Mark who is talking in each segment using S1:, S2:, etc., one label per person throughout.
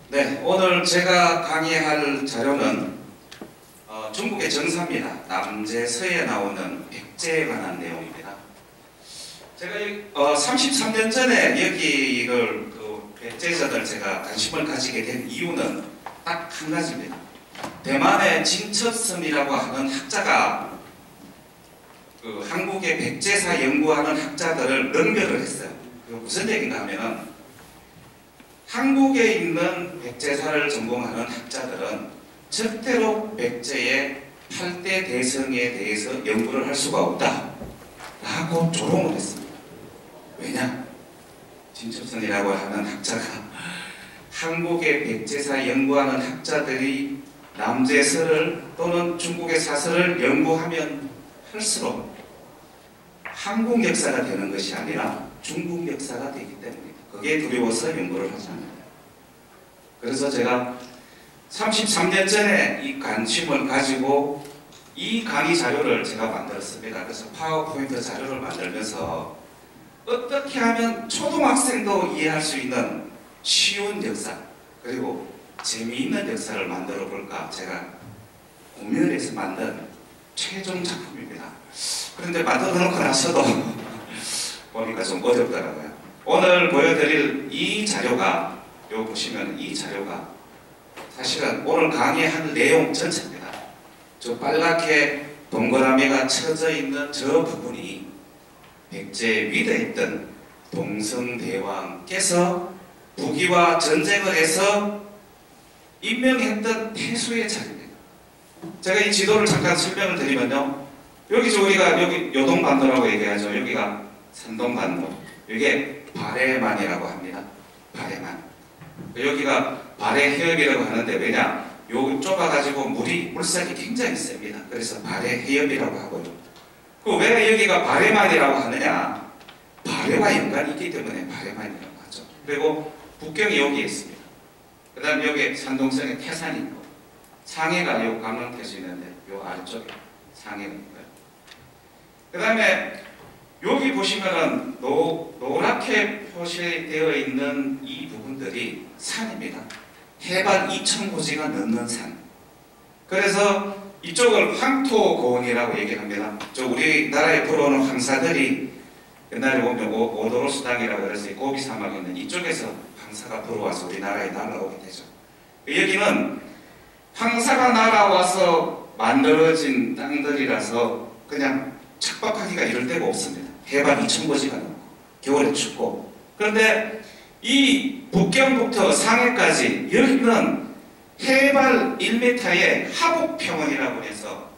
S1: 네, 오늘 제가 강의할 자료는 중국의 정사입니다. 남제서에 나오는 백제에 관한 내용입니다. 제가 33년 전에 여기를 백제전을 제가 관심을 가지게 된 이유는 딱 한 가지입니다. 대만의 진첩섬이라고 하는 학자가 한국의 백제사 연구하는 학자들을 능별을 했어요. 무슨 얘기인가 하면은 한국에 있는 백제사를 전공하는 학자들은 절대로 백제의 8대 대성에 대해서 연구를 할 수가 없다 라고 조롱을 했습니다. 왜냐? 진첩선이라고 하는 학자가 한국의 백제사 연구하는 학자들이 남제서를 또는 중국의 사서를 연구하면 할수록 한국 역사가 되는 것이 아니라 중국 역사가 되기 때문입니다. 그게 두려워서 연구를 하지 않는다. 그래서 제가 33년 전에 이 관심을 가지고 이 강의 자료를 제가 만들었습니다. 그래서 파워포인트 자료를 만들면서 어떻게 하면 초등학생도 이해할 수 있는 쉬운 역사 그리고 재미있는 역사를 만들어 볼까 제가 고민을 해서 만든 최종 작품입니다. 그런데 만들어 놓고 나서도 보니까 좀 어렵더라고요. 오늘 보여드릴 이 자료가 여기 보시면 이 자료가 사실은 오늘 강의한 내용 전체입니다. 저 빨갛게 동그라미가 쳐져 있는 저 부분이 백제 위대했던 동성대왕께서 부귀와 전쟁을 해서 임명했던 태수의 자리입니다. 제가 이 지도를 잠깐 설명을 드리면요. 여기 우리가 여기 요동반도라고 얘기하죠. 여기가 산동반도. 이게 바레만이라고 합니다. 바레만. 여기가 바레해협이라고 하는데 왜냐? 요 좁아가지고 물살이 굉장히 셉니다. 그래서 바레해협이라고 하고요. 왜 여기가 바레만이라고 하느냐? 바레와 연관이 있기 때문에 바레만이라고 하죠. 그리고 북경이 여기에 있습니다. 그 다음에 여기 산동성에 태산이 있고 상해가 요 강릉태수 있는데 요 아래쪽에 상해가 있고요. 그 다음에 여기 보시면은 노랗게 표시되어 있는 이 부분들이 산입니다. 해발 2000고지가 넘는 산. 그래서 이쪽을 황토고원이라고 얘기합니다. 저 우리나라에 불어오는 황사들이 옛날에 보면 오도로스 땅이라고 해서 고비 사막에 있는 이쪽에서 황사가 불어와서 우리나라에 날아오게 되죠. 여기는 황사가 날아와서 만들어진 땅들이라서 그냥 착박하기가 이럴 데가 없습니다. 해발 2000고지가 넘고 겨울에 춥고. 그런데 이 북경부터 상해까지 여기는 해발 1m의 하복평원이라고 해서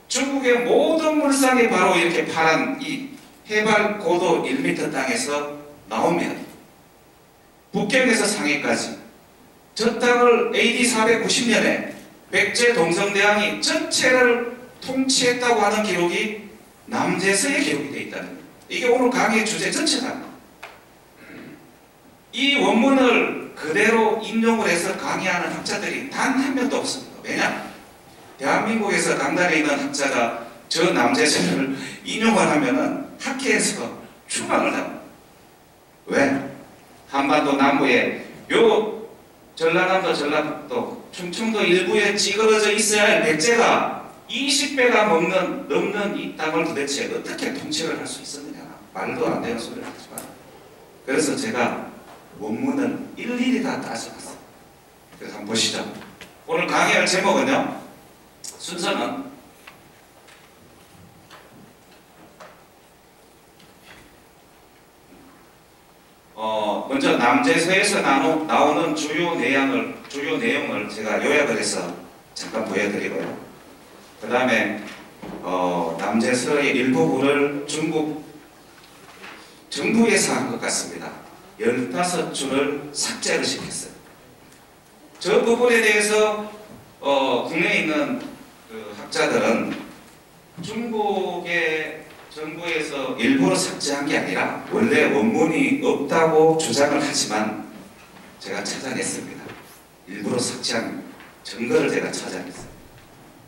S1: 중국의 모든 물상이 바로 이렇게 파란 이 해발 고도 1m 땅에서 나오면 북경에서 상해까지 저 땅을 AD 490년에 백제 동성대왕이 전체를 통치했다고 하는 기록이 남제서에 기록이 되어 있다는 거예요. 이게 오늘 강의의 주제 전체다. 이 원문을 그대로 인용을 해서 강의하는 학자들이 단 한 명도 없습니다. 왜냐? 대한민국에서 강단에 있는 학자가 저 남제서를 인용을 하면은 학회에서 추방을 합니다. 왜? 한반도 남부에 요 전라남도, 전라북도, 충청도 일부에 찌그러져 있어야 할 백제가 20배가 넘는 이 땅을 도대체 어떻게 통치를 할 수 있었느냐. 말도 안 되는 소리를 하지만. 그래서 제가 원문을 일일이 다 따져봤어요. 그래서 한번 보시죠. 오늘 강의할 제목은요. 순서는 먼저 남제서에서 나오는 주요 내용을 제가 요약을 해서 잠깐 보여드리고요. 그 다음에 남제서의 일부분을 중국 정부에서 한 것 같습니다. 15줄을 삭제를 시켰어요. 저 부분에 대해서 국내에 있는 학자들은 중국의 정부에서 일부러 삭제한 게 아니라 원래 원문이 없다고 주장을 하지만 제가 찾아냈습니다. 일부러 삭제한 증거를 제가 찾아냈어요.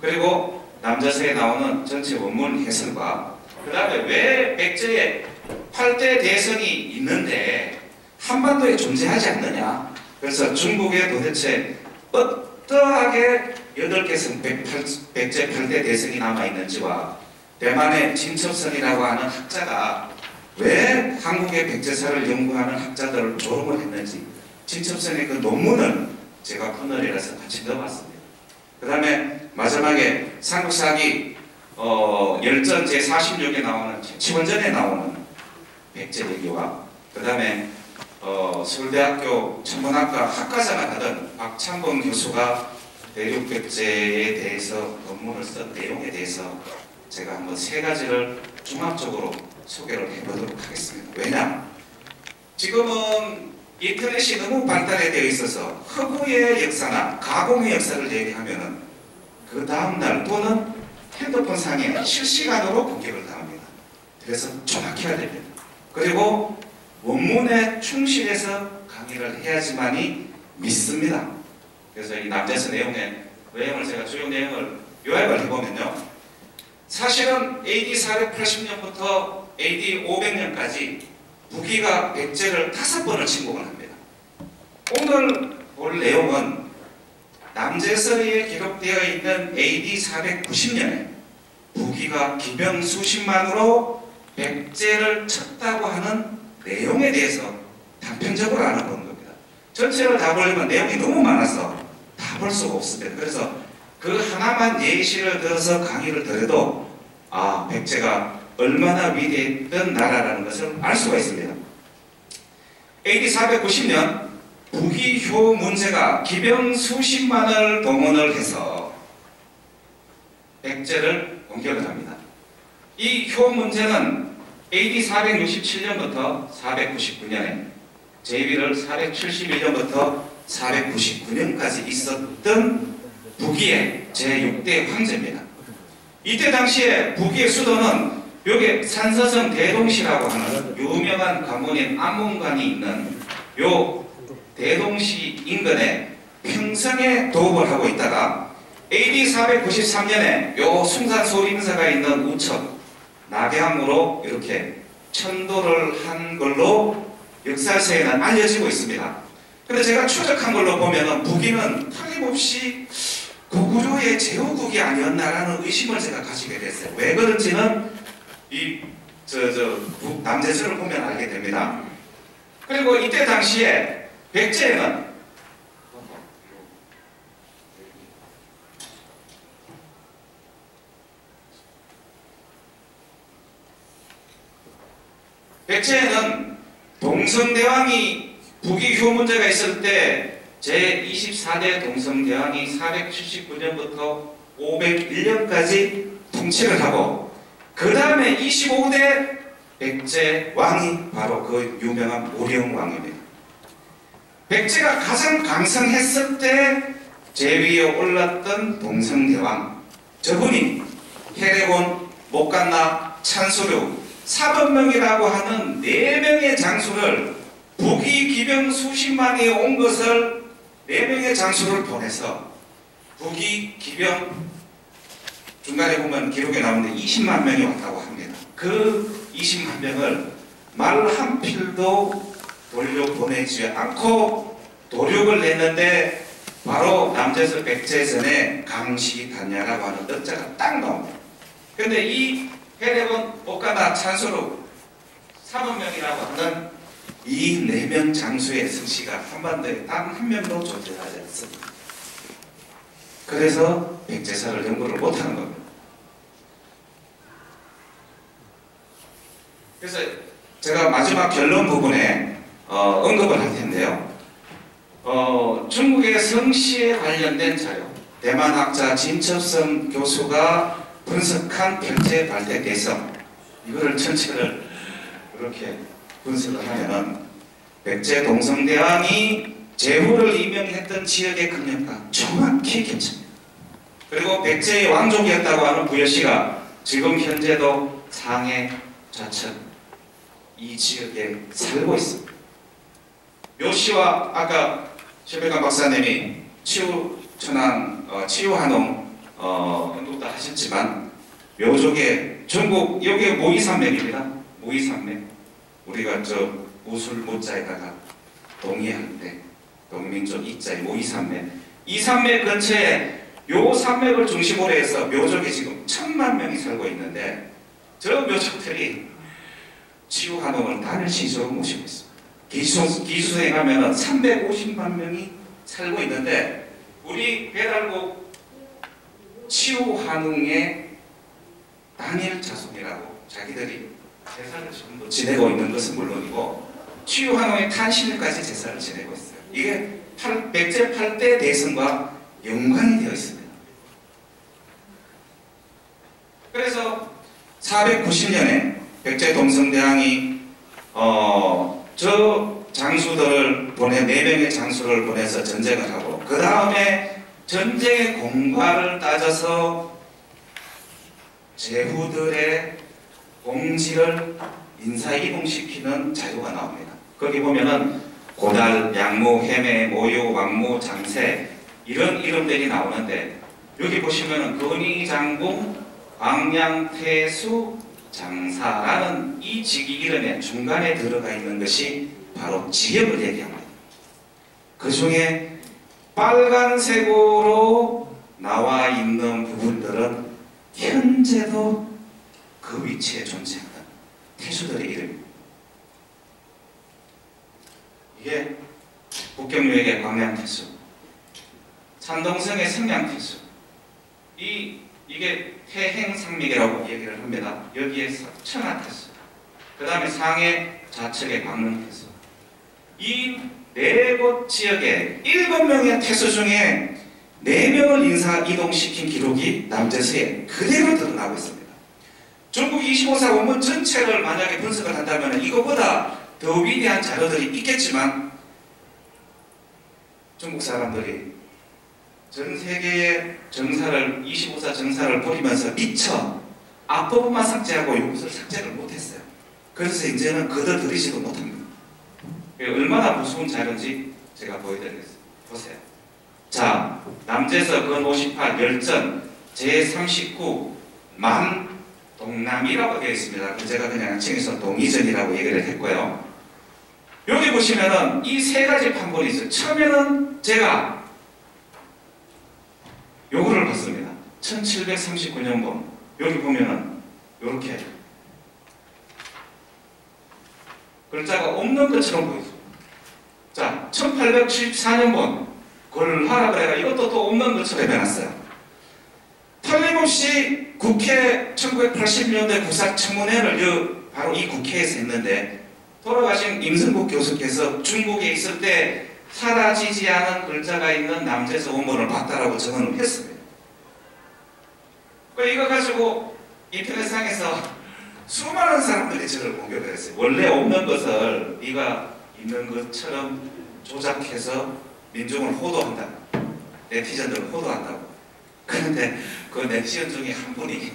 S1: 그리고 남제서에 나오는 전체 원문 해설과 그 다음에 왜 백제에 8대 대성이 있는데 한반도에 존재하지 않느냐. 그래서 중국에 도대체 어떠하게 8개 백제 8대 대성이 남아있는지와 대만의 진첩선이라고 하는 학자가 왜 한국의 백제사를 연구하는 학자들을 조롱을 했는지 진첩선의 그 논문을 제가 코너리라서 같이 넣어봤습니다. 그 다음에 마지막에 삼국사기 열전 제46에 나오는 치원전에 나오는 백제 얘기와 그 다음에 서울대학교 천문학과 학과장을 하던 박창범 교수가 대륙 백제에 대해서 논문을 쓴 내용에 대해서 제가 한번 3가지를 종합적으로 소개를 해보도록 하겠습니다. 왜냐? 지금은 인터넷이 너무 발달해 되어 있어서 허구의 역사나 가공의 역사를 얘기하면은 그 다음날 또는 핸드폰 상에 실시간으로 공격을 당합니다. 그래서 정확해야 됩니다. 그리고 원문에 충실해서 강의를 해야지만이 믿습니다. 그래서 이 남대서 내용의 제가 주요 내용을 요약을 해보면요. 사실은 AD 480년부터 AD 500년까지 북이가 백제를 5번을 침공을 합니다. 오늘 볼 내용은 남제서리에 기록되어 있는 AD 490년에 북이가 기병 수십만으로 백제를 쳤다고 하는 내용에 대해서 단편적으로 알아보는 겁니다. 전체를 다 보려면 내용이 너무 많아서 다 볼 수가 없습니다. 그래서 그 하나만 예시를 들어서 강의를 들어도 백제가 얼마나 위대했던 나라라는 것을 알 수가 있습니다. AD 490년 북이효 문제가 기병 수십만을 동원을 해서 백제를 공격을 합니다. 이 효 문제는 AD 467년부터 499년에 제위를 471년부터 499년까지 있었던 북이의 제6대 황제입니다. 이때 당시에 북이의 수도는 여기 산서성 대동시라고 하는 유명한 관문인 안문관이 있는 요 대동시 인근에 평성에 도읍을 하고 있다가 AD 493년에 요 숭산소림사가 있는 우천 낙양으로 이렇게 천도를 한 걸로 역사서에는 알려지고 있습니다. 근데 제가 추적한 걸로 보면은 북이는 틀림없이 고구려의 제후국이 아니었나라는 의심을 제가 가지게 됐어요. 왜 그런지는 이 남제서를 보면 알게 됩니다. 그리고 이때 당시에 백제는 동성대왕이 북이효 문제가 있을 때 제24대 동성대왕이 479년부터 501년까지 통치를 하고 그 다음에 25대 백제 왕이 바로 그 유명한 모령왕입니다. 백제가 가장 강성했을 때 제위에 올랐던 동성대왕 저분이 해례곤, 목간나, 찬수류, 사법명이라고 하는 4명의 장수를 북이 기병 수십만이 온 것을 4명의 장수를 보내서 북이 기병 중간에 보면 기록에 나오는데 20만 명이 왔다고 합니다. 그 20만 명을 말 한 필도 돌려보내지 않고 도륙을 냈는데 바로 남제서 백제전에 강시단야라고 하는 뜻자가 딱 나옵니다. 그런데 이 해례곤, 목가나, 찬수루, 사법명이라고 하는 이 4명 장수의 성씨가 한반도에 단 한 명도 존재하지 않습니다. 그래서 백제사를 연구를 못하는 겁니다. 그래서 제가 마지막 결론 부분에 언급을 할 텐데요. 중국의 성씨에 관련된 자료, 대만 학자 진첩성 교수가 분석한 백제 발대 대성, 이거를 전체를 이렇게 분석을 하면은 백제 동성대왕이 제후를 임명했던 지역의 강력과 정확히 겹칩니다. 그리고 백제의 왕족이었다고 하는 부여씨가 지금 현재도 상해, 좌천 이 지역에 살고 있습니다. 묘씨와 아까 최백관 박사님이 치유천왕, 치유한홍 언급도 하셨지만 묘족의 전국 여기 모이산맥입니다. 모이산맥. 우리가 저 무술 모자에다가 동의하는데 동민족 이자에 모이산맥. 이 산맥 근처에 요 산맥을 중심으로 해서 묘족이 지금 1000만 명이 살고 있는데 저 묘족들이 치유활동을 단일시적으로 모시고 있습니다. 기수행하면 350만 명이 살고 있는데 우리 배달국 치유환웅의 단일 자손이라고 자기들이 제사를 전부 지내고 있는 것은 물론이고 치유환웅의 탄신일까지 제사를 지내고 있어요. 이게 백제 8대 대선과 연관이 되어 있습니다. 그래서 490년에 백제 동성대왕이 저 장수들을 보내 4명의 장수를 보내서 전쟁을 하고 그 다음에 전쟁의 공과를 따져서 제후들의 공지를 인사이동시키는 자료가 나옵니다. 거기 보면은 고달, 양무, 해매, 모유, 왕무, 장세 이런 이름들이 나오는데 여기 보시면은 건의장궁, 광양태수, 장사라는 이 직위 이름의 중간에 들어가 있는 것이 바로 지역을 얘기합니다. 그 중에 빨간색으로 나와 있는 부분들은 현재도 그 위치에 존재하는 태수들의 이름입니다. 이게 북경유역의 광양태수, 산동성의 성량태수, 이게 태행상맥이라고 얘기를 합니다. 여기에 천하태수, 그 다음에 상해 좌측의 광릉태수. 이 4곳 지역에 7명의 태수 중에 4명을 인사 이동시킨 기록이 남제서에 그대로 드러나고 있습니다. 중국 25사 원문 전체를 만약에 분석을 한다면 이거보다 더 위대한 자료들이 있겠지만 중국 사람들이 전 세계의 정사를 25사 정사를 버리면서 미처 앞부분만 삭제하고 이것을 삭제를 못했어요. 그래서 이제는 걷어들이지도 못합니다. 얼마나 무서운 자료인지 제가 보여드리겠습니다. 보세요. 자, 남제서 건 58 열전 제39 만 동남이라고 되어 있습니다. 제가 그냥 칭해서 동이전이라고 얘기를 했고요. 여기 보시면은 이 3가지 판본이 있어요. 처음에는 제가 요거를 봤습니다. 1739년본. 여기 보면은 요렇게 글자가 없는 것처럼 보이죠. 자, 1874년본 골하라 그래가 이것도 또 없는 것처럼 해놨어요. 틀림없이 국회 1980년대 국사청문회를 바로 이 국회에서 했는데 돌아가신 임승국 교수께서 중국에 있을 때 사라지지 않은 글자가 있는 남제서 원본을 봤다라고 전언을 했습니다. 이거 가지고 인터넷상에서 수많은 사람들이 저를 공격을 했어요. 원래 없는 것을 네가 있는 것처럼 조작해서 민중을 호도한다. 네티즌들을 호도한다고. 그런데 그 네티즌 중에 한 분이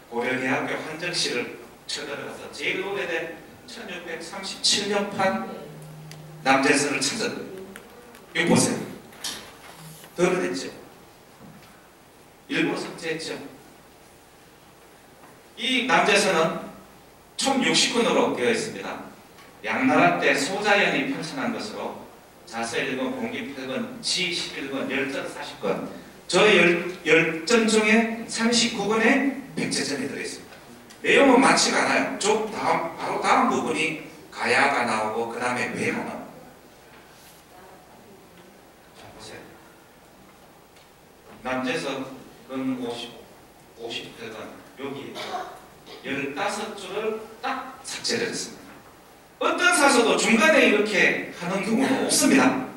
S1: 고려대학교 한정실을 쳐들어가서 제일 오래된 1637년판 남제서를 찾았어요. 이거 보세요. 드러냈죠. 일부러 삭제했죠. 이 남제서는 총 60권으로 되어 있습니다. 양나라 때 소자연이 편찬한 것으로 자서 1권, 공기 8권, 지 11권, 열전 40권. 저 열전 중에 39권에 백제전이 들어있습니다. 내용은 많지가 않아요. 바로 다음 부분이 가야가 나오고 그 다음에 외가 나옵니다. 자, 보세요. 남제서 건 58권 여기 15줄을 딱 삭제를 했습니다. 어떤 사서도 중간에 이렇게 하는 경우는 없습니다.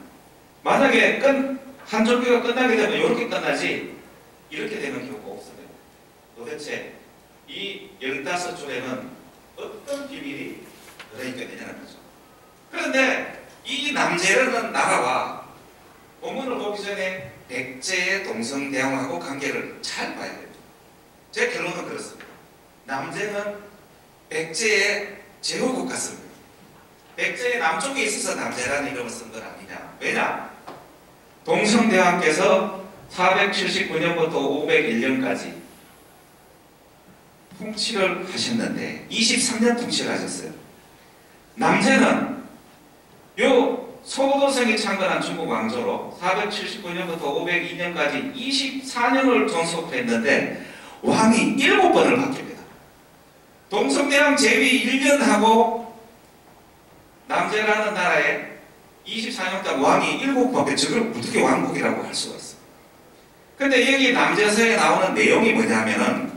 S1: 만약에 한 절기가 끝나게 되면 이렇게 끝나지 이렇게 되는 경우가 없습니다. 도대체 이 15줄에는 어떤 비밀이 들어있겠느냐는 거죠. 그런데 이 남제라는 나라와 본문을 보기 전에 백제의 동성대왕하고 관계를 잘 봐야 됩니다. 제 결론은 그렇습니다. 남제는 백제의 제후국 같습니다. 백제의 남쪽에 있어서 남제라는 이름을 쓴 건 아니냐. 왜냐? 동성대왕께서 479년부터 501년까지 통치를 하셨는데 23년 통치를 하셨어요. 남제는 요 소도성이 창건한 중국 왕조로 479년부터 502년까지 24년을 존속했는데 왕이 7번을 바뀝니다. 동성대왕 제위 1년하고 남제라는 나라에 24년 동안 왕이 7번에 저걸 어떻게 왕국이라고 할 수가 있어. 근데 여기 남제서에 나오는 내용이 뭐냐면은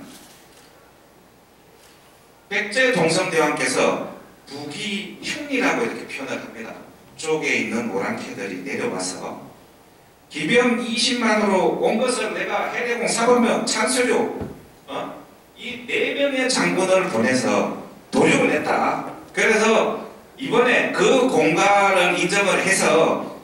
S1: 백제 동성대왕께서 부기흉이라고 이렇게 표현을 합니다. 쪽에 있는 오랑캐들이 내려와서 기병 20만으로 온 것을 내가 해대공 사범명 찬수료 이 4명의 장군을 보내서 도륙을 했다. 그래서 이번에 그 공갈을 인정을 해서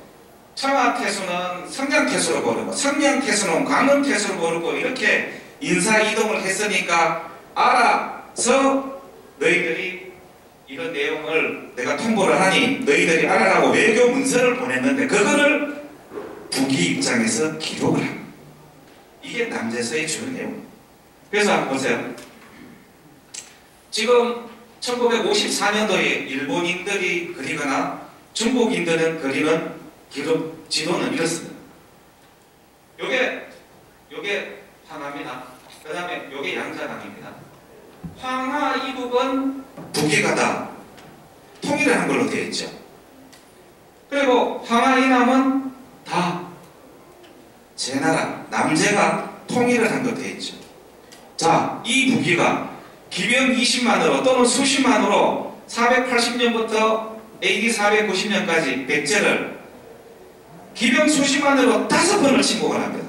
S1: 청하태수는 성량태수로 부르고 성량태수는 광흥태수로 부르고 이렇게 인사이동을 했으니까 알아서 너희들이 이런 내용을 내가 통보를 하니 너희들이 알아라고 외교 문서를 보냈는데 그거를 북이 입장에서 기록을 합니다. 이게 남제서의 주요 내용. 그래서 한번 보세요. 지금 1954년도에 일본인들이 그리거나 중국인들은 그리는 기록 지도는 이렇습니다. 요게 하나입니다. 그 다음에 요게 양자강입니다. 황하 이북은 북이가 다 통일을 한 걸로 되어 있죠. 그리고 황하 이남은 다 제 나라 남제가 통일을 한 걸로 되어 있죠. 자, 이 북이가 기병 20만으로 또는 수십만으로 480년부터 AD 490년까지 백제를 기병 수십만으로 5번을 침공을 합니다.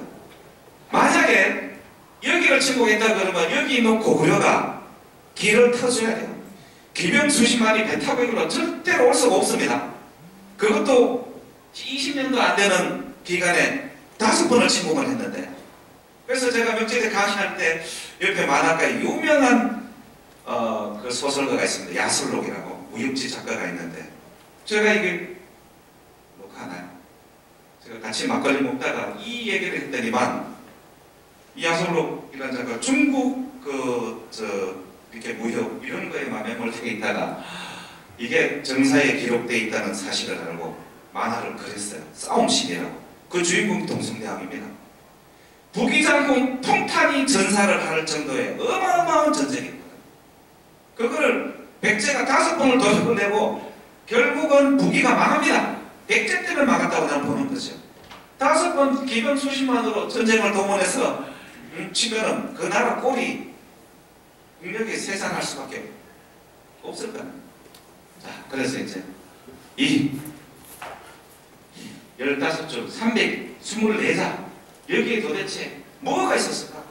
S1: 만약에 여기를 침공했다 그러면 여기 있는 고구려가 길을 터줘야 돼요. 기병 수십만이 배 타고 이걸로 절대로 올 수가 없습니다. 그것도 20년도 안 되는 기간에 5번을 침공을 했는데, 그래서 제가 명절에 강의할 때 옆에 만화가에 유명한 그 소설가가 있습니다. 야술록이라고 우육지 작가가 있는데, 제가 이게 녹화하나요? 제가 같이 막걸리 먹다가 이 얘기를 했더니만 이 야술록이라는 작가 중국 이렇게 무협 이런 거에만 매몰되어 있다가 이게 정사에 기록되어 있다는 사실을 알고 만화를 그렸어요. 싸움신이라고. 그 주인공이 동성대왕입니다. 북이장군 통탄이 전사를 할 정도의 어마어마한 전쟁입니다. 그거를 백제가 5번을 도륙을 내고 결국은 북이가 망합니다. 백제 때문에 막았다고 나는 보는 거죠. 5번 기병 수십만으로 전쟁을 동원해서 치면은 그 나라 꼴이 국력이 세상할 수밖에 없을 거예요. 자, 그래서 이제 이 15줄 324자 여기에 도대체 뭐가 있었을까?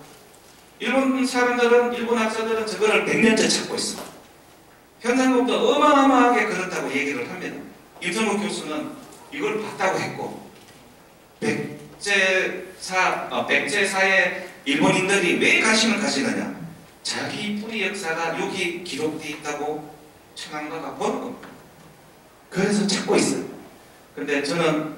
S1: 일본 사람들은, 일본 학자들은 저거를 100년째 찾고 있어. 현상국도 어마어마하게 그렇다고 얘기를 합니다. 임성국 교수는 이걸 봤다고 했고, 백제사에 일본인들이 왜 관심을 가지느냐? 자기 뿌리 역사가 여기 기록되어 있다고 청강가가 보는 겁니다. 그래서 찾고 있어요. 근데 저는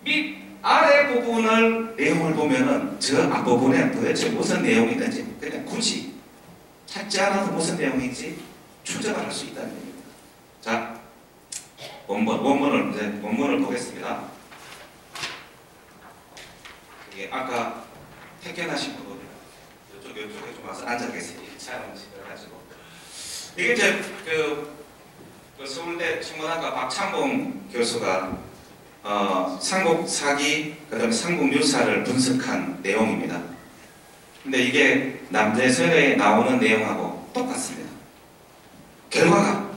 S1: 밑 아래 부분을 내용을 보면은 저 앞부분에 도대체 무슨 내용이 있는지 그냥 굳이 찾지 않아도 무슨 내용인지 추정을 할 수 있다는 얘기입니다. 자, 원문을 보겠습니다. 이게 아까 택견하신 분들 이쪽에 좀 와서 앉아 계세요. 촬영실을 가지고 이게 이제 그 서울대 천문학과 박창봉 교수가 삼국사기 그다음에 삼국유사를 분석한 내용입니다. 근데 이게 남제서에 나오는 내용하고 똑같습니다. 결과가.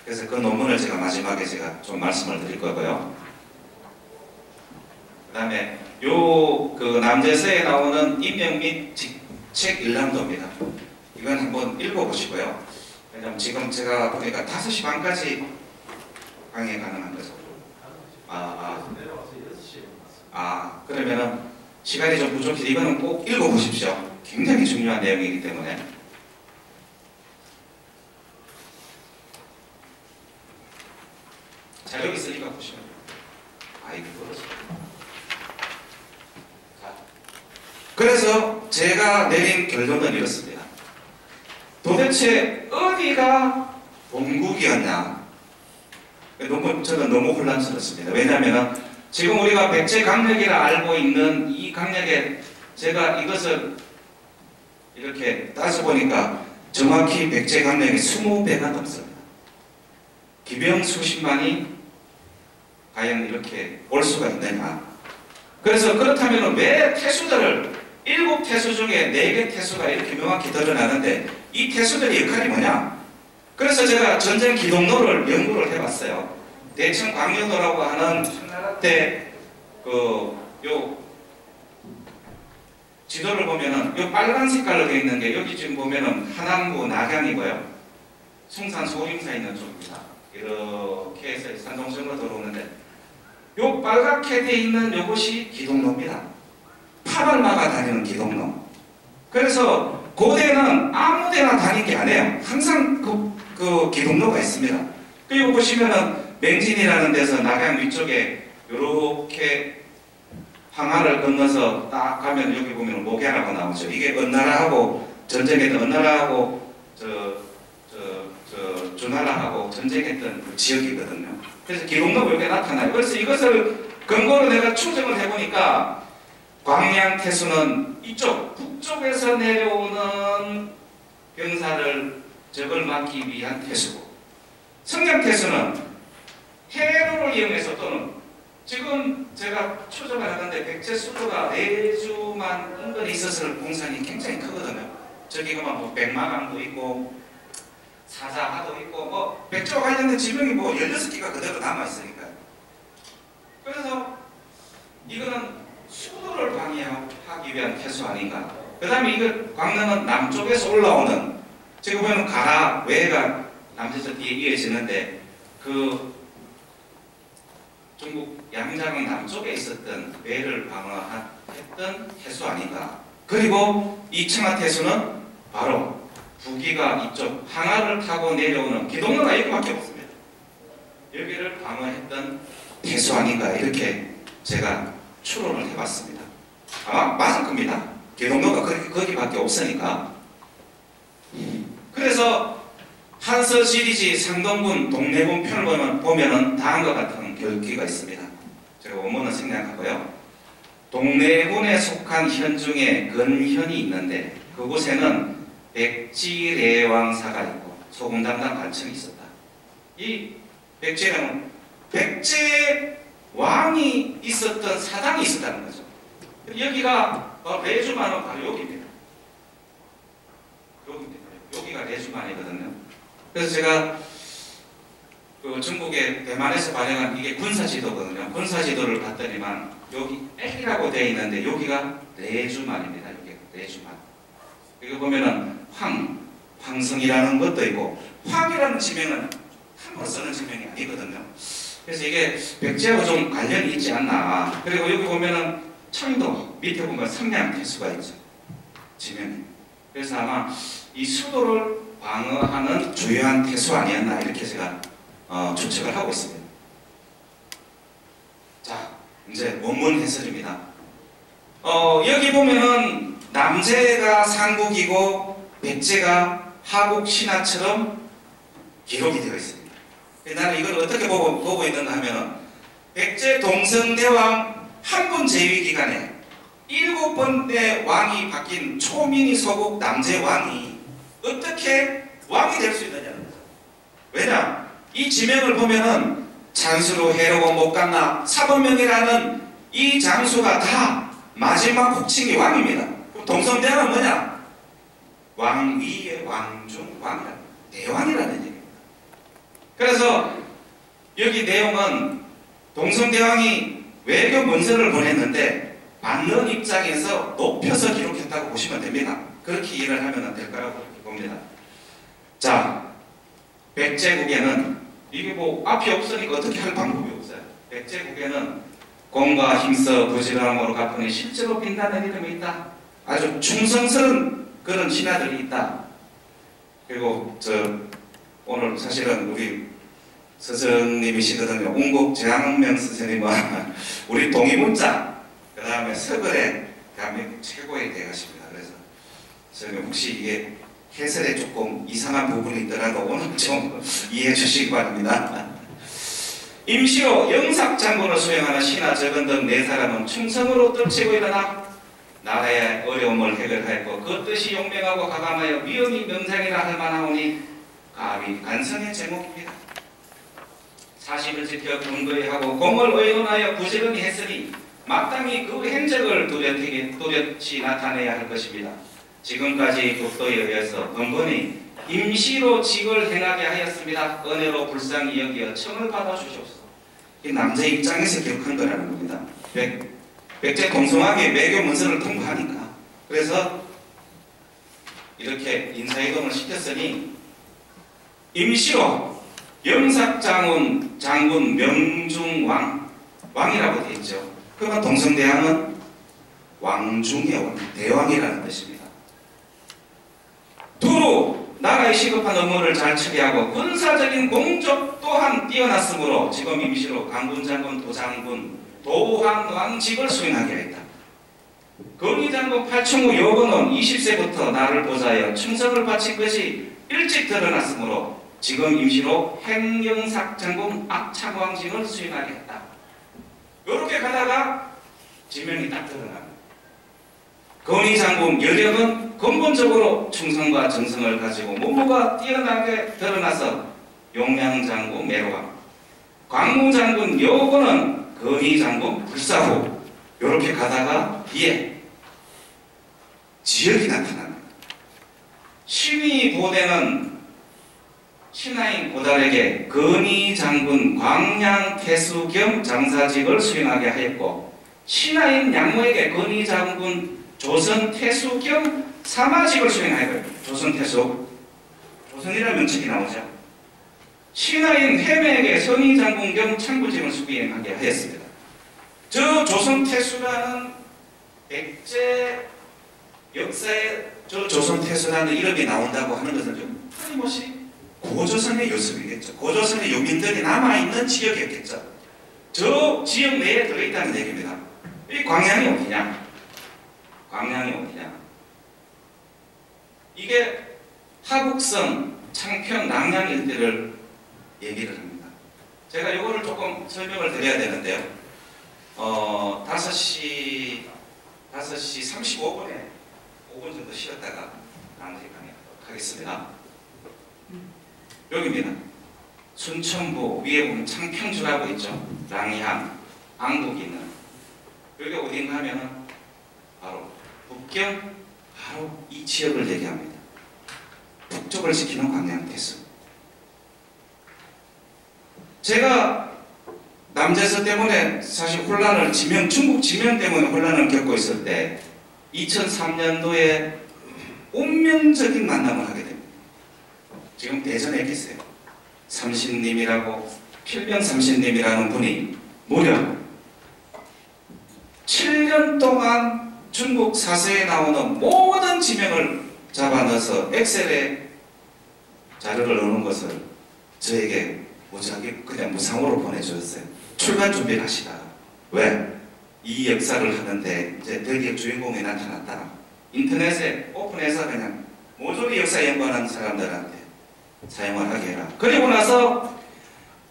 S1: 그래서 그 논문을 제가 마지막에 제가 좀 말씀을 드릴 거고요. 그 다음에 그 남제서에 나오는 인명 및 직책 일람도입니다. 이건 한번 읽어보시고요. 왜냐면 지금 제가 보니까 5시 반까지 강의 가능한 거죠. 그러면은 시간이 좀 부족해서 이거는 꼭 읽어보십시오. 굉장히 중요한 내용이기 때문에. 자료가 있으니까 보시면 이거 그렇죠. 그래서 제가 내린 결론은 이렇습니다. 도대체 어디가 본국이었냐? 저는 너무 혼란스럽습니다. 왜냐하면 지금 우리가 백제 강력이라 알고 있는 이 강력에 제가 이것을 이렇게 따져보니까 정확히 백제 강력이 20배가 넘습니다. 기병 수십만이 과연 이렇게 올 수가 있느냐? 그래서 그렇다면 왜 태수들을 7태수 중에 4개 태수가 이렇게 명확히 드러나는데 이 태수들의 역할이 뭐냐? 그래서 제가 전쟁 기동로를 연구를 해봤어요. 대천 광려도라고 하는 청나라 때 요 지도를 보면은 요 빨간 색깔로 되어 있는 게 여기 지금 보면은 하남구 낙양이고요. 숭산 소림사 있는 쪽입니다. 이렇게 해서 산동성으로 들어오는데 요 빨갛게 되어 있는 요것이 기동로입니다. 팔을 막아 다니는 기동로. 그래서 고대는 아무데나 다니는 게 아니에요. 항상 그 기동로가 있습니다. 그리고 보시면은 맹진이라는 데서 낙양 위쪽에 이렇게 황하를 건너서 딱 가면 여기 보면 목야라고 나오죠. 이게 은나라하고 전쟁했던 은나라하고 주나라하고 전쟁했던 그 지역이거든요. 그래서 기동로가 이렇게 나타나요. 그래서 이것을 근거로 내가 추정을 해보니까 광양태수는 이쪽 북쪽에서 내려오는 병사를 적을 막기 위한 태수고, 성량태수는 해로를 이용해서 또는 지금 제가 추정을 하는데 백제 수도가 내주만 은근히 있어서 공산이 굉장히 크거든요. 저기 가면 뭐 백마강도 있고 사자하도 있고 뭐 백제와 관련된 지명이 뭐 16개가 그대로 남아있으니까요. 그래서 이거는 수도를 방해하기 위한 태수 아닌가. 그 다음에 이거 광릉은 남쪽에서 올라오는, 지금 보면 가라 외가 남쪽에서 뒤에 이어지는데 그 중국 양자강 남쪽에 있었던 외를 방어했던 태수 아닌가. 그리고 이 청하태수는 바로 부기가 이쪽 항아를 타고 내려오는 기동로가 여기밖에 없습니다. 여기를 방어했던 태수 아닌가, 이렇게 제가 추론을 해봤습니다. 아마 맞을 겁니다. 기동로가 거기밖에 없으니까. 그래서 한서 시리즈 상동군 동래군 편을 보면은 다음과 같은 글귀가 있습니다. 제가 원문을 생략하고요. 동래군에 속한 현 중에 근현이 있는데 그곳에는 백지례왕사가 있고 소금담당 관청이 있었다. 이 백제는 백제 왕이 있었던 사당이 있었다는 거죠. 여기가 레주만은 바로 여기입니다. 여기가 레주만이거든요. 그래서 제가 그 중국의 대만에서 발행한 이게 군사지도거든요. 군사지도를 봤더니만 여기 L이라고 되어 있는데 여기가 레주만입니다. 여기 레주만. 여기 보면은 황성이라는 것도 있고, 황이라는 지명은 함부로 쓰는 지명이 아니거든요. 그래서 이게 백제하고 좀 관련이 있지 않나. 그리고 여기 보면은 청도 밑에 보면 성량태수가 있죠. 지명이. 그래서 아마 이 수도를 방어하는 주요한 태수 아니었나, 이렇게 제가 추측을 하고 있습니다. 자, 이제 원문 해설입니다. 여기 보면은 남제가 상국이고 백제가 하국 신하처럼 기록이 되어 있습니다. 나는 이걸 어떻게 보고 있는가 하면은 백제 동성대왕 한 분 재위 기간에 7번의 왕이 바뀐 초민이 소국 남제왕이 어떻게 왕이 될 수 있느냐는 거죠. 왜냐? 이 지명을 보면은 찬수로 해로고 목강나 사범명이라는 이 장수가 다 마지막 호칭이 왕입니다. 그럼 동성대왕은 뭐냐? 왕위의 왕중 왕이라, 대왕이라는 얘기입니다. 그래서 여기 내용은 동성대왕이 외교 문서를 보냈는데 받는 입장에서 높여서 기록했다고 보시면 됩니다. 그렇게 이해를 하면 될 거라고 봅니다. 자, 백제국에는 이게 뭐 앞이 없으니까 어떻게 할 방법이 없어요. 백제국에는 공과 힘써 부지런함으로 갚으니 실제로 빛나는 이름이 있다. 아주 충성스러운 그런 신하들이 있다. 그리고 오늘 사실은 우리 스승님이시거든요. 운곡재앙명 선생님과 우리 동이문자, 그 다음에 서글의 대한민국 최고의 대가십니다. 그래서 선생님 혹시 이게 해설에 조금 이상한 부분이 있더라도 오늘 좀 이해해 주시기 바랍니다. 임시로 영삭장군을 수행하는 신하 적은 등 4사람은 충성으로 떨치고 일어나 나라의 어려움을 해결하였고 그 뜻이 용맹하고 가감하여 위엄이 명장이라 할 만하오니 감히 간성의 제목입니다. 사실을 지켜 근거히 하고 공을 의논하여 부지런히 했으니 마땅히 그 행적을 뚜렷이 나타내야 할 것입니다. 지금까지 국도에 의해서 번번이 임시로 직을 행하게 하였습니다. 은혜로 불쌍히 여기어 청을 받아주시옵소서. 이 남자 입장에서 기록한 거라는 겁니다. 백제 동성하게 매교 문서를 통보하니까. 그래서 이렇게 인사이동을 시켰으니 임시로 영삭장군 장군 명중왕 왕이라고 되어 있죠. 그러면 동성대왕은 왕중의 왕, 대왕이라는 뜻입니다. 두루 나라의 시급한 업무를 잘 처리하고 군사적인 공적 또한 뛰어났으므로 지금 임시로 강군장군 도장군 도황왕직을 수행하게 했다. 건의장군 팔충우 여건은 20세부터 나를 보좌하여 충성을 바친 것이 일찍 드러났으므로 지금 임시로 행영삭장군 악창왕직을 수행하게 했다. 이렇게 가다가 지명이 딱 드러납니다. 건의장군 여력은 근본적으로 충성과 정성을 가지고 문무가 뛰어나게 드러나서 용량장군 매로왕, 광무장군 여건은 건의장군 불사후 이렇게 가다가 뒤에 지역이 나타납니다. 신의 보대는 신하인 고달에게 건의장군 광양태수 겸 장사직을 수행하게 하였고 신하인 양모에게 건의장군 조선태수 겸 사마직을 수행하였고 조선태수, 조선이라는 명칭이 나오죠. 신하인 해매에게 선의장군 겸 창부직을 수행하게 하였습니다. 저 조선태수라는 백제 역사에 저 조선태수라는 이름이 나온다고 하는 것은 좀 틀림없이 고조선의 요습이겠죠. 고조선의 유민들이 남아있는 지역이었겠죠. 저 지역 내에 들어있다는 얘기입니다. 이 광양이 어디냐? 광양이 어디냐? 이게 하북성, 창평, 낭양 일대를 얘기를 합니다. 제가 이거를 조금 설명을 드려야 되는데요. 5시 35분에 5분 정도 쉬었다가 나머지 강의하도록 하겠습니다. 여기입니다. 순천부 위에 보면 창평주라고 있죠. 랑양, 안국이 있는 여기 어딘가 하면은 바로 북경 바로 이 지역을 얘기합니다. 북쪽을 지키는 광양태수. 제가 남재서 때문에 사실 혼란을 중국 지명 때문에 혼란을 겪고 있을 때 2003년도에 운명적인 만남을 하게 됩니다. 지금 대전에 계세요. 삼신님이라고 필명 삼신님이라는 분이 무려 7년 동안 중국 사서에 나오는 모든 지명을 잡아넣어서 엑셀에 자료를 넣는 것을 저에게 무작위 그냥 무상으로 보내주셨어요. 출간 준비를 하시다가 왜? 이 역사를 하는데 이제 드디어 주인공이 나타났다. 인터넷에 오픈해서 그냥 모조리 역사 연구하는 사람들한테 사용을 하게 해라. 그리고 나서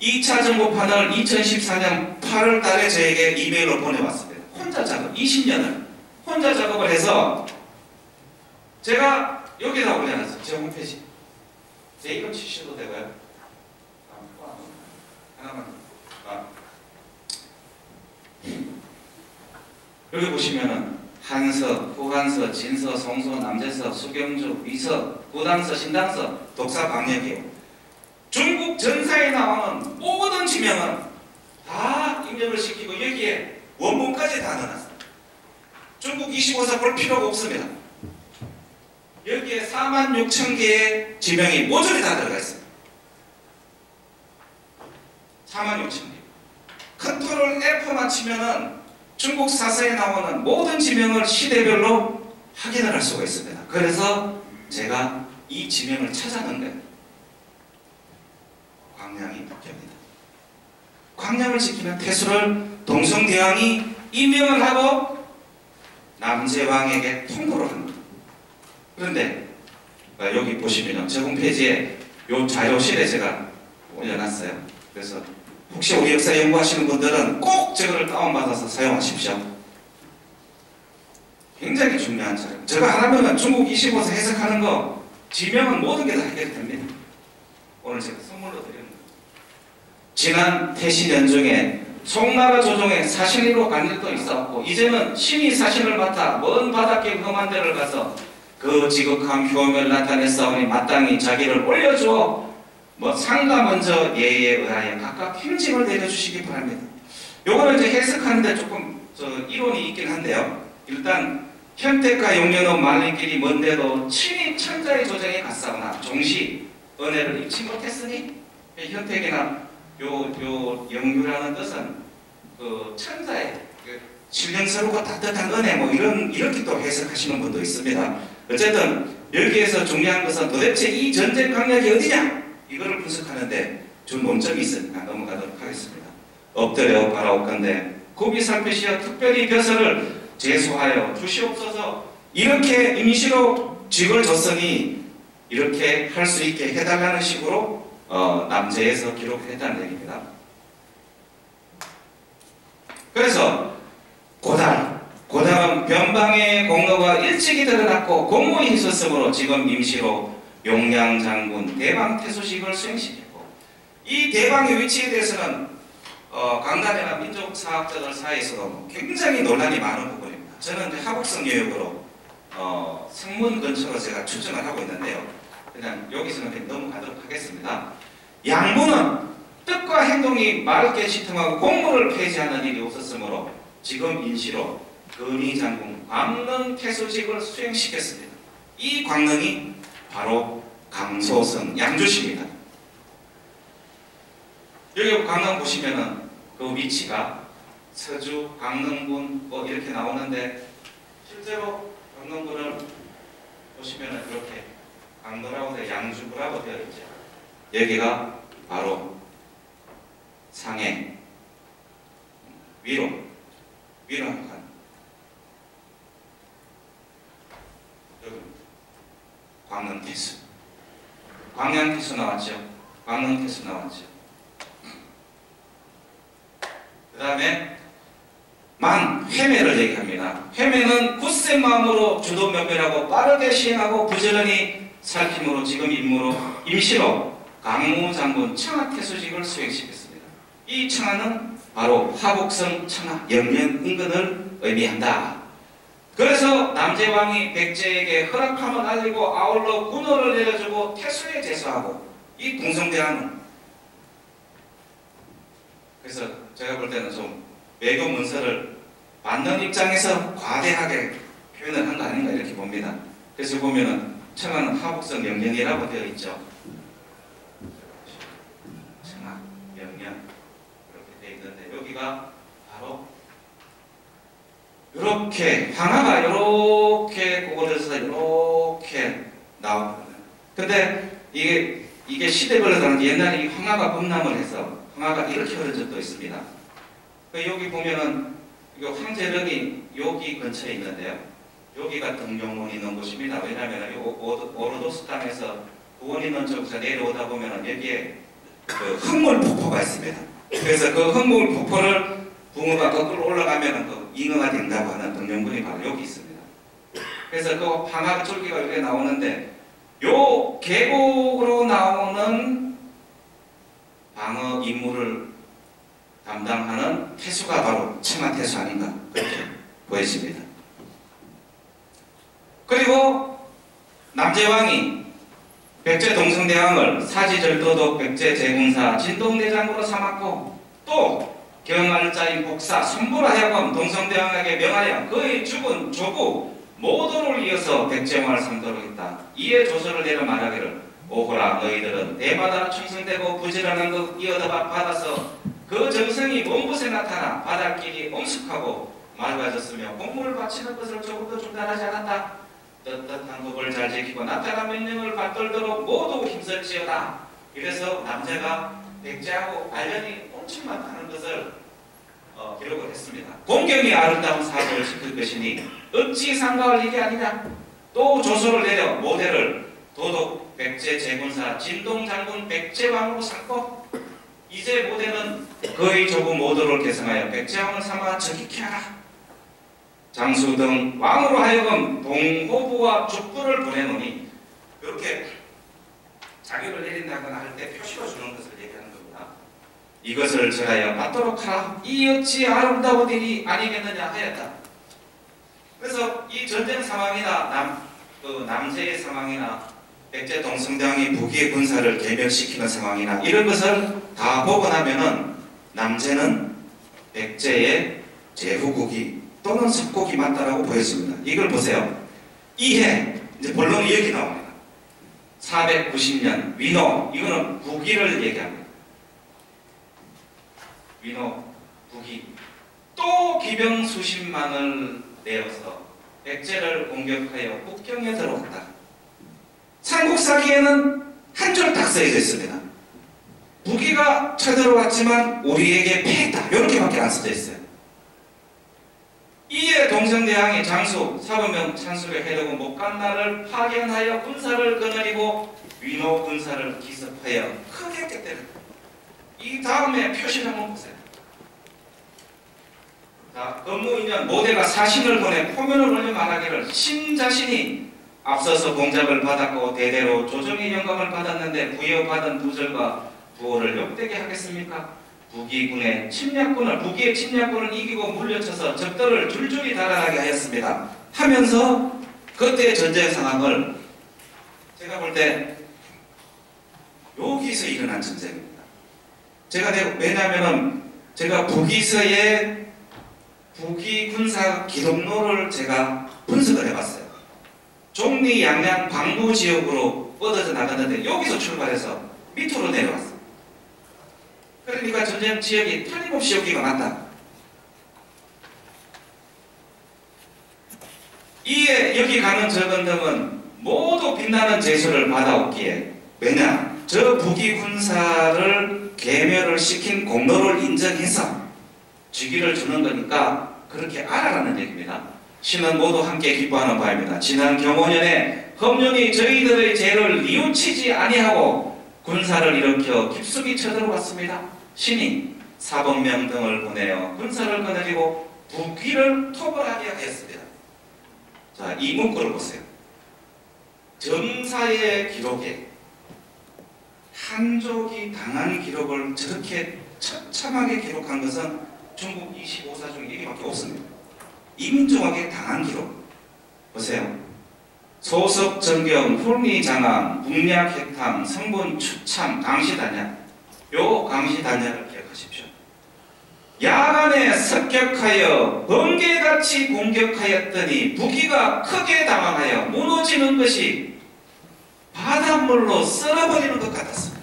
S1: 2차 정보판을 2014년 8월 달에 저에게 이메일로 보내왔습니다. 혼자 작업, 20년을 혼자 작업을 해서 제가 여기다 올려놨어요. 제 홈페이지. 제 이름 치셔도 되고요. 하나만. 여기 보시면은 한서, 후한서, 진서, 송서, 남재서, 수경주, 위서, 부당서, 신당서, 독사 방역이요. 중국 전사에 나오는 모든 지명은 다 입력을 시키고 여기에 원문까지 다 넣어놨습니다. 중국 25사 볼 필요가 없습니다. 여기에 46,000개의 지명이 모조리 다 들어가 있습니다. 46,000개. 컨트롤 F만 치면은 중국 사서에 나오는 모든 지명을 시대별로 확인을 할 수가 있습니다. 그래서 제가 이 지명을 찾아낸 거예요. 광양이 북경입니다. 광양을 지키는 태수를 동성대왕이 임명을 하고 남재왕에게 통보를 합니다. 그런데 여기 보시면 제 홈페이지에 요 자료실에 제가 올려놨어요. 그래서 혹시 우리 역사 연구하시는 분들은 꼭 저거를 다운받아서 사용하십시오. 굉장히 중요한 자료. 제가 하나면은 중국 25세 해석하는 거 지명은 모든 게 다 해결이 됩니다. 오늘 제가 선물로 드리는 거. 지난 태신년 중에 송나라 조정에 사신으로 간 일도 있었고 이제는 신이 사신을 맡아 먼 바닷길 험한 데를 가서 그 지극한 효험을 나타냈사오니 마땅히 자기를 올려주어 상가 먼저 예의에 의하여 각각 힘짐을 내려주시기 바랍니다. 요거는 이제 해석하는데 조금 이론이 있긴 한데요. 일단 현택과 용련은 말린길이 먼데도 친히 천자의 조정에 갔사오나 종시 은혜를 잊지 못했으니 현택이나 요 영유라는 뜻은 그 천자의 신령스럽고 따뜻한 은혜 이렇게 또 해석하시는 분도 있습니다. 어쨌든 여기에서 중요한 것은 도대체 이 전쟁 강약이 어디냐 이거를 분석하는데 준 논점이 있으니까 넘어가도록 하겠습니다. 엎드려 바라옵건대 굽이 살피시어 특별히 벼슬을 제소하여 주시옵소서. 이렇게 임시로 직을 줬으니 이렇게 할 수 있게 해달라는 식으로 남제에서 기록했다는 얘기입니다. 그래서 고달은 변방의 공로가 일찍이 드러났고 공문이 있었으므로 지금 임시로 용량장군 대방태수식을 수행시켰고 이 대방의 위치에 대해서는 강단이나 민족사학자들 사이에서도 굉장히 논란이 많은 부분입니다. 저는 이제 하북성 여역으로 성문 근처로 제가 추정을 하고 있는데요. 그냥 여기서는 그냥 넘어가도록 하겠습니다. 양부는 뜻과 행동이 맑게 시통하고 공무를 폐지하는 일이 없었으므로 지금 인시로 근위장군 광릉태수직을 수행시켰습니다. 이 광릉이 바로 강소성 양주시입니다. 여기 광릉 보시면은 그 위치가 서주, 강릉군 이렇게 나오는데 실제로 강릉군을 보시면은 이렇게 강도라고 되어 양주구라고 되어 있죠. 여기가 바로 상해 위로 한 칸. 여기 광릉태수. 광양태수 나왔죠. 광릉태수 나왔죠. 그 다음에 회매를 얘기합니다. 회매는 굳센 마음으로 주도 면밀하고 빠르게 시행하고 부지런히 살핌으로 지금 임시로 강무장군 청하태수직을 수행시켰습니다. 이 청하는 바로 하북성 청하 영령 인근을 의미한다. 그래서 남제왕이 백제에게 허락함을 알리고 아울러 군호를 내려주고 태수에 제소하고 이 동성대왕은 그래서 제가 볼 때는 좀 외교 문서를 받는 입장에서 과대하게 표현을 한 거 아닌가 이렇게 봅니다. 그래서 보면은 청하는 하북성 영령이라고 되어 있죠. 청하 영령 이렇게 되어 있는데 여기가 바로 이렇게 황하가 이렇게 고골에서 이렇게 나오거든요. 근데 이게 시대별로 다른데 옛날에 이 황하가 범람을 해서 황하가 이렇게 흐른 적도 있습니다. 여기 보면은 황제령이 여기 근처에 있는데요. 여기가 등용문이 있는 곳입니다. 왜냐하면 오르도스 땅에서 구원 있는 쪽에서 내려오다 보면은 여기에 그 흙물 폭포가 있습니다. 그래서 그 흙물 폭포를 붕어가 거꾸로 올라가면은 그 잉어가 된다고 하는 등용문이 바로 여기 있습니다. 그래서 그 황하 줄기가 여기 나오는데 요 계곡으로 나오는 방어 임무를 담당하는 태수가 바로 청하태수 아닌가 그렇게 보여집니다. 그리고 남제왕이 백제 동성대왕을 사지절도독 백제 제군사 진동대장으로 삼았고 또 경알자인 복사 손보로 하여금 동성대왕에게 명하여 그의 죽은 조부 모두를 이어서 백제왕을 삼도록 했다. 이에 조서를 내려 말하기를 오호라 너희들은 대바다로 충성되고 부지런한 것 이어받아서 그 정성이 먼 곳에 나타나 바닷길이 엄숙하고 맑아졌으며 공물을 바치는 것을 조금도 중단하지 않았다. 떳떳한 법을 잘 지키고 나타난 명령을 받들도록 모두 힘쓸지어다. 이래서 남자가 백제하고 관련이 엄청 많다는 것을 기록을 했습니다. 공경이 아름다운 사고를 지킬 것이니 어찌 상가할 일이 아니냐. 또 조서를 내려 모대를 도독 백제 제군사 진동장군 백제왕으로 삼고 이제 모대는 거의 조국 모도를 계승하여 백제왕을 삼아 즉위케 하라. 장수 등 왕으로 하여금 동호부와 족부를 보내노니 이렇게 자격을 내린다거나 할 때 표시로 주는 것을 얘기하는 겁니다. 이것을 절하여 받도록 하라. 이 어찌 아름다운 일이 아니겠느냐 하였다. 그래서 이 전쟁 상황이나 남세의 상황이나 백제 동성대왕이 북의 군사를 개멸시키는 상황이나 이런 것을 다 보고 나면은 남제는 백제의 제후국이 또는 속국이 맞다라고 보여집니다. 이걸 보세요. 이해 이제 본론이 여기 나옵니다. 490년 위노 이거는 북위를 얘기합니다. 위노 북위 또 기병 수십만을 내어서 백제를 공격하여 국경에 들어왔다. 삼국사기에는 한 줄 딱 써져 있습니다. 북위가 쳐들어왔지만 우리에게 패했다. 이렇게밖에 안 써져 있어요. 이에 동성대왕이 장수 사범명 찬수의 해독은 목간나를 파견하여 군사를 거느리고 위노 군사를 기습하여 크게 깨뜨렸다. 이 다음에 표시를 한번 보세요. 자, 건무이면 모대가 사신을 보내 포면을 올려 말하기를 신 자신이 앞서서 공작을 받았고 대대로 조정의 영광을 받았는데 부여받은 부절과 부호를 욕되게 하겠습니까? 북이의 침략군을 이기고 물려쳐서 적들을 줄줄이 달아나게 하였습니다. 하면서 그때의 전쟁 상황을 제가 볼 때 여기서 일어난 전쟁입니다. 왜냐하면 제가 북이서의 북이 군사 기동로를 제가 분석을 해봤어요. 종리 양양 방부 지역으로 뻗어져 나갔는데 여기서 출발해서 밑으로 내려왔어요. 그러니까 전쟁 지역이 틀림없이 여기가 맞다. 이에 여기 가는 저건등은 모두 빛나는 제수를 받아오기에 왜냐? 저 북이 군사를 개멸을 시킨 공로를 인정해서 직위를 주는 거니까 그렇게 알아라는 얘기입니다. 신은 모두 함께 기뻐하는 바입니다. 지난 경호년에 험령이 저희들의 죄를 뉘우치지 아니하고 군사를 일으켜 깊숙이 쳐들어왔습니다. 신이 사범명 등을 보내어 군사를 거느리고 북위를 토벌하게 하였습니다. 자, 이 문구를 보세요. 정사의 기록에 한족이 당한 기록을 저렇게 처참하게 기록한 것은 중국 25사 중에 여기밖에 없습니다. 이민족에게 당한 기록 보세요. 소석 정경, 훌리장암, 북략해탐, 성분 추참, 강시단약. 요 강시단약을 기억하십시오. 야간에 습격하여 번개같이 공격하였더니 북이가 크게 당황하여 무너지는 것이 바닷물로 쓸어버리는 것 같았습니다.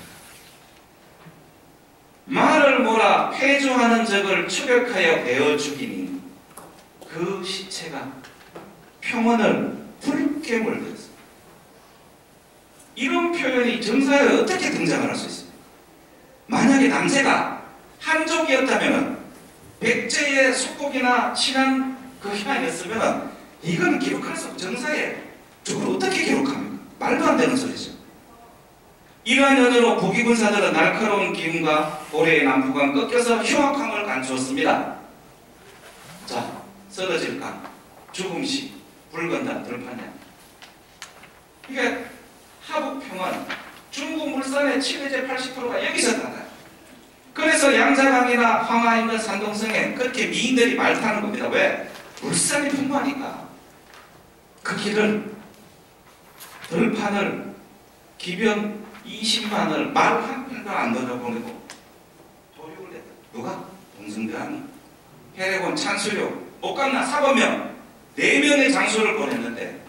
S1: 말을 몰아 패조하는 적을 추격하여 베어 죽이니 그 시체가 평원을 붉게 물들었습니다. 이런 표현이 정사에 어떻게 등장을 할 수 있습니까? 만약에 남세가 한족이었다면 백제의 속국이나 친한 그 혈안이었으면 이건 기록할 수 없고 정사에 저걸 어떻게 기록합니까? 말도 안 되는 소리죠. 이러한 연유로 북이 군사들은 날카로운 기운과 고래의 남부강 꺾여서 흉악함을 감추었습니다. 자, 쓰러질 강, 죽음시, 붉은단, 들판야. 이게 하북평은 중국 물산의 최대 80%가 여기서 나가요. 그래서 양자강이나 황하 있는 산동성에 그렇게 미인들이 말 타는 겁니다. 왜? 물산이 풍부하니까. 그 길을, 들판을, 기병 20만을 말 한 편도 안 던져보내고 도륙을 했다. 누가? 동성대왕이. 해례곤, 찬수료, 목간나, 사범명 4명의 장수를 보냈는데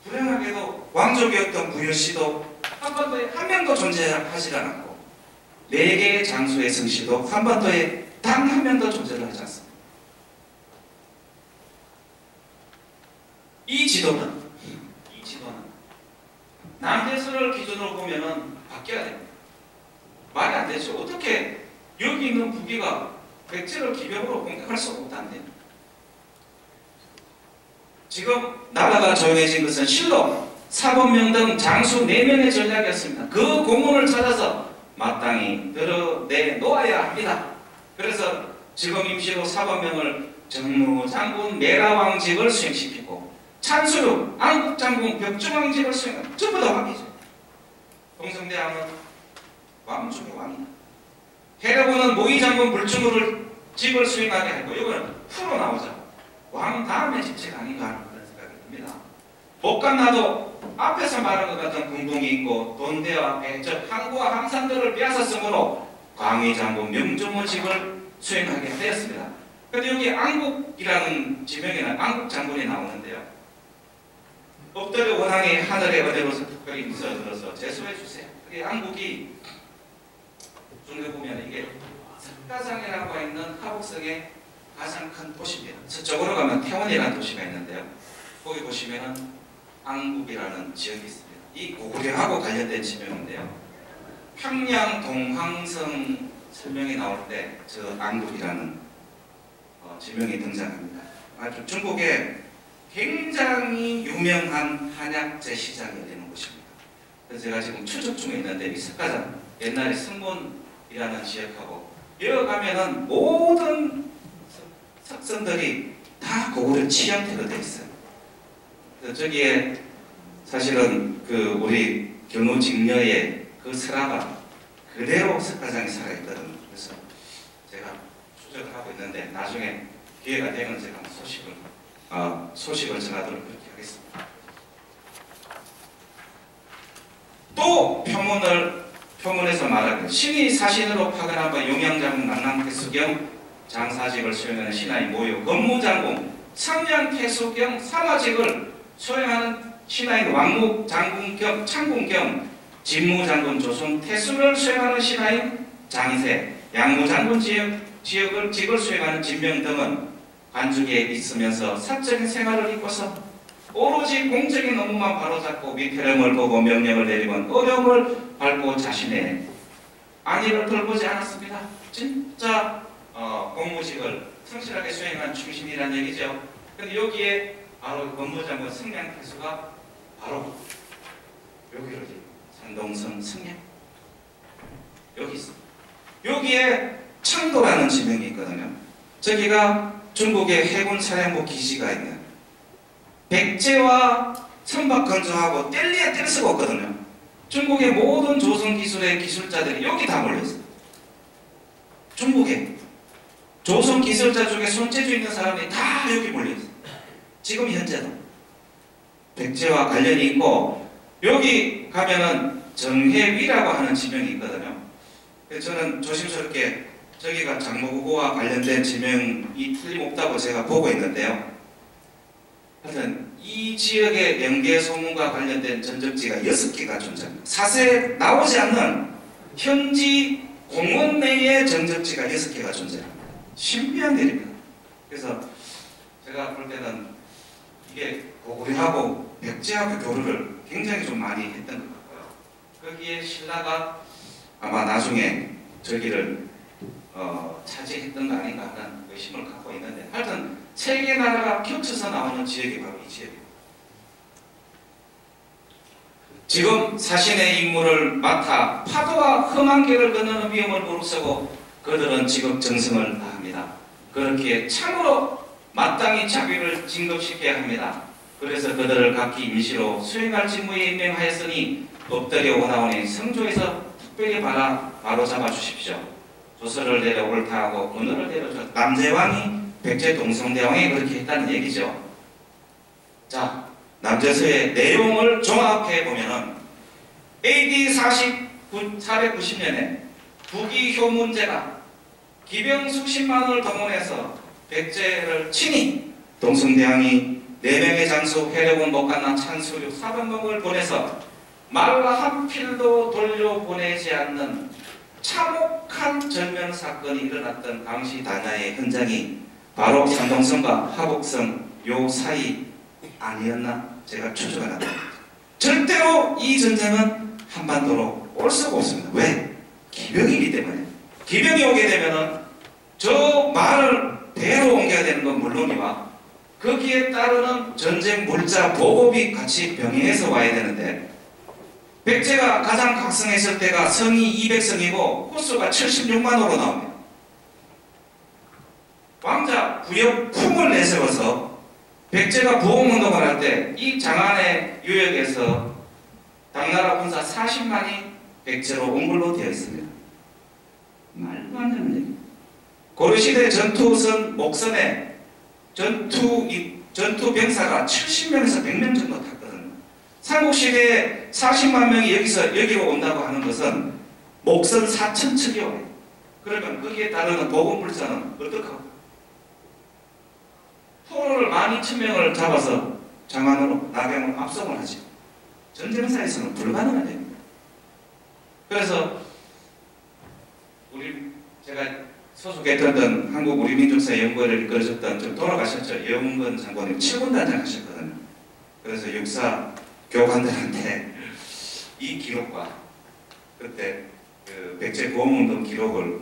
S1: 불행하게도 왕족이었던 부여씨도 한반도에 한 명도 존재하지 않았고 4개의 장수의 성씨도 한반도에 단 한 명도 존재를 하지 않습니다. 이 지도는 남대서를 기준으로 보면은 바뀌어야 됩니다. 말이 안 되죠. 어떻게 여기 있는 북이가 백제를 기병으로 공격할 수가 없다는데. 지금 나라가 조용해진 것은 실로 사범명 등 장수 4명의 전략이었습니다. 그 공문을 찾아서 마땅히 드러내놓아야 합니다. 그래서 지금 임시로 사범명을 정무장군 메라왕직을 수행시키고 찬수루 안국장군 벽중왕직을 수행합니다. 전부 다 왕이죠. 동성대왕은 왕 중의 왕이다. 해려군은 모의장군 불중우를 직을 수행하게 했고 이거는 풀어 나오죠. 왕 다음에 직책 아닌가 하는 그런 생각이 듭니다. 복간나도 앞에서 말한 것 같은 궁둥이 있고 돈대와 배, 즉 항구와 항산들을 빼앗았으므로 광의장군 명종의직을 수행하게 되었습니다. 그런데 여기 안국이라는 지명에는 안국장군이 나오는데요. 엎드려 원앙이 하늘의 어디로서 특별히 인서들어서 제수해 주세요. 이 안국이 중에 보면 이게 석가장이라고 있는 하북성의 가장 큰 도시입니다. 서쪽으로 가면 태원이라는 도시가 있는데요. 거기 보시면은 안국이라는 지역이 있습니다. 이 고구려하고 관련된 지명인데요. 평양 동황성 설명이 나올 때 저 안국이라는 지명이 등장합니다. 아주 중국에 굉장히 유명한 한약재 시장이 되는 곳입니다. 그래서 제가 지금 추적 중에 있는데 이 석가장 옛날에 성문이라는 지역하고 이어가면은 모든 석선들이 다 고구려 치형태로 되어 있어요. 그래서 저기에 사실은 그 우리 견우직녀의 그 설화가 그대로 석가장에 살아있거든요. 그래서 제가 추적을 하고 있는데 나중에 기회가 되면 제가 소식을 전하도록 그렇게 하겠습니다. 또 표문에서 말하길 신이 사신으로 파견한 바 용양장군 남랑태수경 장사직을 수행하는 신하인 모유 건무장군 상량태수경 사마직을 수행하는 신하인 왕묵장군 겸 창군 겸 진무장군 조선태수를 수행하는 신하인 장세 양무장군 직을 수행하는 진명 등은 관중에 있으면서 사적인 생활을 잊고서 오로지 공적인 업무만 바로잡고 밑해름을 보고 명령을 내리면 어려움을 밟고 자신의 안위를 돌보지 않았습니다. 진짜 공무직을 성실하게 수행한 충신이라는 얘기죠. 근데 여기에 바로 건무장군 승량태수가 바로 여기를 산동성 승량 여기 있습니다. 여기에 창도라는 지명이 있거든요. 저기가 중국의 해군 사령부 기지가 있는 백제와 선박건조하고 뗄래야 뗄 수가 없거든요. 중국의 모든 조선 기술의 기술자들이 여기 다 몰려있어요. 중국에 조선 기술자 중에 손재주 있는 사람이 다 여기 몰려있어요. 지금 현재도 백제와 관련이 있고 여기 가면은 정해위라고 하는 지명이 있거든요. 그래서 저는 조심스럽게 저기가 장모국어와 관련된 지명이 틀림없다고 제가 보고 있는데요. 하여튼 이 지역의 명계소문과 관련된 전적지가 6개가 존재합니다. 사세에 나오지 않는 현지 공원 내의 전적지가 6개가 존재합니다. 신비한 일입니다. 그래서 제가 볼 때는 이게 고구려하고 백제하고 교류를 굉장히 좀 많이 했던 것 같고요. 거기에 신라가 아마 나중에 저기를 차지했던 거 아닌가 하는 의심을 갖고 있는데 하여튼 세 개 나라가 겹쳐서 나오는 지역이 바로 이 지역입니다. 지금 자신의 임무를 맡아 파도와 험한 길을 건너는 위험을 무릅쓰고 그들은 직업정성을 다합니다. 그렇게 참으로 마땅히 자비를 진급시켜야 합니다. 그래서 그들을 각기 임시로 수행할 직무에 임명하였으니 엎드려 오나오니 성조에서 특별히 바로 잡아 주십시오. 조서를 내려 옳다하고 은호를 내려줘. 남제왕이 백제 동성대왕이 그렇게 했다는 얘기죠. 자, 남제서의 내용을 종합해 보면은 AD 490년에 부기효문제가 기병 수십만을 동원해서 백제를 친히 동성대왕이 4명의 장수 해려군 목간나 찬수류 사범봉을 보내서 말라 한 필도 돌려보내지 않는 참혹한 절면 사건이 일어났던 당시 단야의 현장이 바로 산동성과 하복성 요 사이 아니었나 제가 추정을 합니다. 절대로 이 전쟁은 한반도로 올 수가 없습니다. 왜? 기병이기 때문에. 기병이 오게 되면은 저 말을 배로 옮겨야 되는 건 물론이와 거기에 따르는 전쟁 물자 보급이 같이 병행해서 와야 되는데 백제가 가장 각성했을 때가 성이 200성이고 호수가 76만호로 나옵니다. 왕자 부역 품을 내세워서 백제가 부흥운동을 할 때 이 장안의 유역에서 당나라 군사 40만이 백제로 온 걸로 되어 있습니다. 말도 안 되는 얘기. 고려시대 전투선 목선에 전투 병사가 70명에서 100명 정도 탔거든요. 삼국시대에 40만 명이 여기로 온다고 하는 것은 목선 4,000척이 와요. 그러면 거기에 따르는 보급물자는 어떡하고? 포로를 12,000명을 잡아서 장안으로 낙양으로 압송을 하죠. 전쟁사에서는 불가능한 일입니다. 그래서 제가 소속했던 한국 우리 민족사 연구회를 이끌으셨던 좀 돌아가셨죠. 영근 장관님 7군 단장 하셨거든요. 그래서 육사 교관들한테 이 기록과 그때 그 백제 보험운동 기록을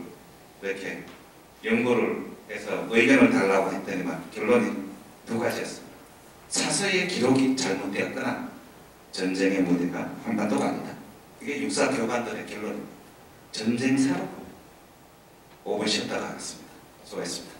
S1: 이렇게 연구를 해서 의견을 달라고 했더니만 결론이 두 가지였습니다. 사서의 기록이 잘못되었거나 전쟁의 무대가 한반도가 아니다. 이게 육사 교관들의 결론입니다. 전쟁사로 5분 쉬었다가 하겠습니다. 수고했습니다.